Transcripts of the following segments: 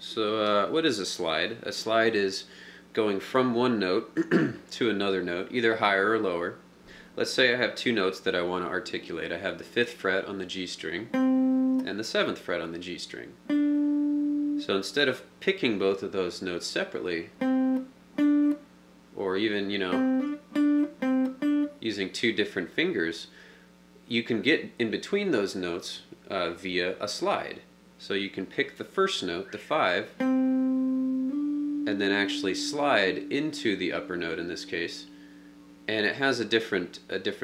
So what is a slide? A slide is going from one note to another note, either higher or lower. Let's say I have two notes that I want to articulate. I have the 5th fret on the G string and the 7th fret on the G string. So instead of picking both of those notes separately, or even, using two different fingers, you can get in between those notes via a slide. So you can pick the first note, the 5, and then actually slide into the upper note in this case, and it has a different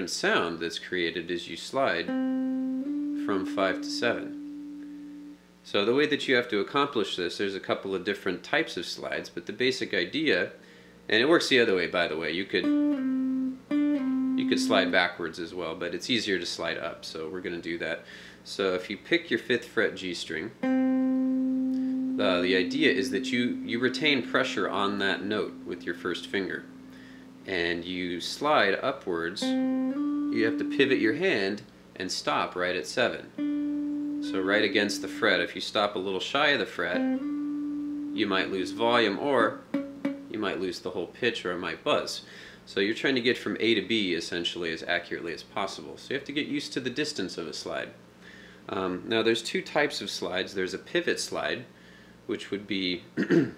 sound that's created as you slide from 5 to 7. So the way that you have to accomplish this, there's a couple of different types of slides, but the basic idea, and it works the other way, by the way, you could slide backwards as well, but it's easier to slide up, so we're going to do that. So if you pick your 5th fret G string, the idea is that you retain pressure on that note with your first finger, and you slide upwards. You have to pivot your hand and stop right at 7. So right against the fret. If you stop a little shy of the fret, you might lose volume, or you might lose the whole pitch, or it might buzz. So you're trying to get from A to B essentially as accurately as possible. So you have to get used to the distance of a slide. Now there's two types of slides. There's a pivot slide, which would be, in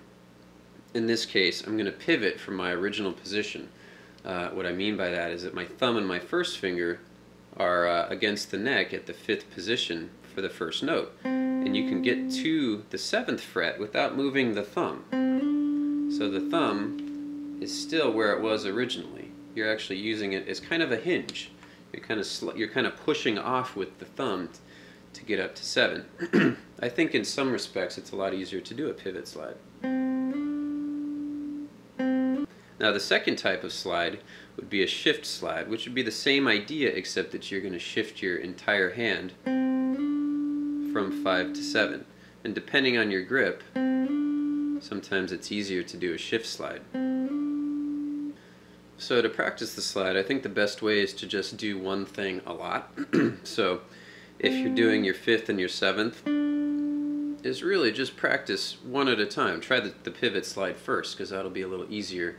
this case, I'm going to pivot from my original position. What I mean by that is that my thumb and my first finger are against the neck at the 5th position for the first note. And you can get to the 7th fret without moving the thumb. So the thumb is still where it was originally. You're actually using it as kind of a hinge. You're kind of pushing off with the thumb to get up to 7. I think in some respects it's a lot easier to do a pivot slide. Now the second type of slide would be a shift slide, which would be the same idea except that you're going to shift your entire hand from 5 to 7. And depending on your grip, sometimes it's easier to do a shift slide. So to practice the slide, I think the best way is to just do one thing a lot. So if you're doing your 5th and your 7th, is really just practice one at a time. Try the pivot slide first, because that'll be a little easier.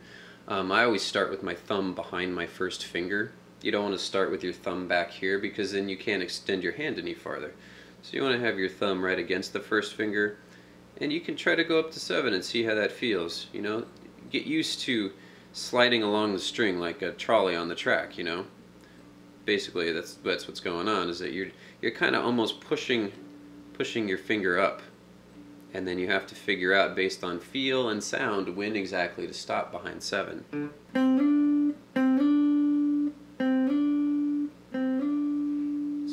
I always start with my thumb behind my first finger. You don't want to start with your thumb back here, because then you can't extend your hand any farther. So you want to have your thumb right against the first finger, and you can try to go up to 7 and see how that feels. Get used to sliding along the string like a trolley on the track. Basically that's what's going on, is that you're kind of almost pushing your finger up, and then you have to figure out based on feel and sound when exactly to stop behind 7.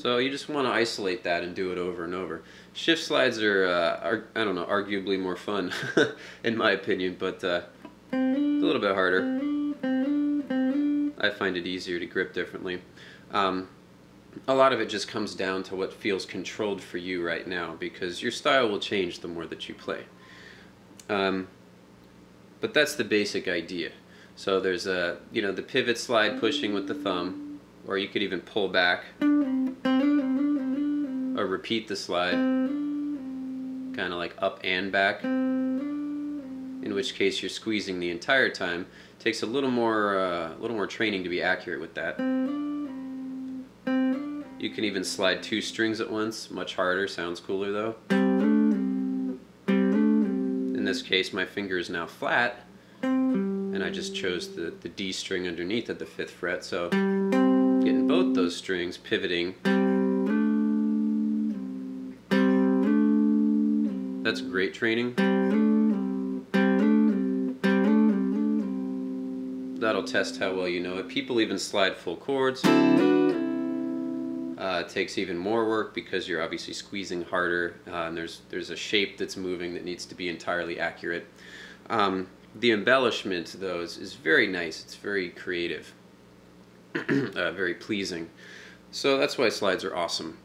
So you just want to isolate that and do it over and over. Shift slides are I don't know, arguably more fun in my opinion, but a little bit harder. I find it easier to grip differently. A lot of it just comes down to what feels controlled for you right now, because your style will change the more that you play. But that's the basic idea. So there's the pivot slide, pushing with the thumb, or you could even pull back or repeat the slide, kind of like up and back, in which case you're squeezing the entire time. It takes a little more training to be accurate with that. You can even slide 2 strings at once, much harder, sounds cooler though. In this case my finger is now flat, and I just chose the D string underneath at the 5th fret, so getting both those strings pivoting, that's great training. That'll test how well you know it. People even slide full chords. It takes even more work because you're obviously squeezing harder, and there's a shape that's moving that needs to be entirely accurate. The embellishment, though, is very nice. It's very creative, very pleasing. So that's why slides are awesome.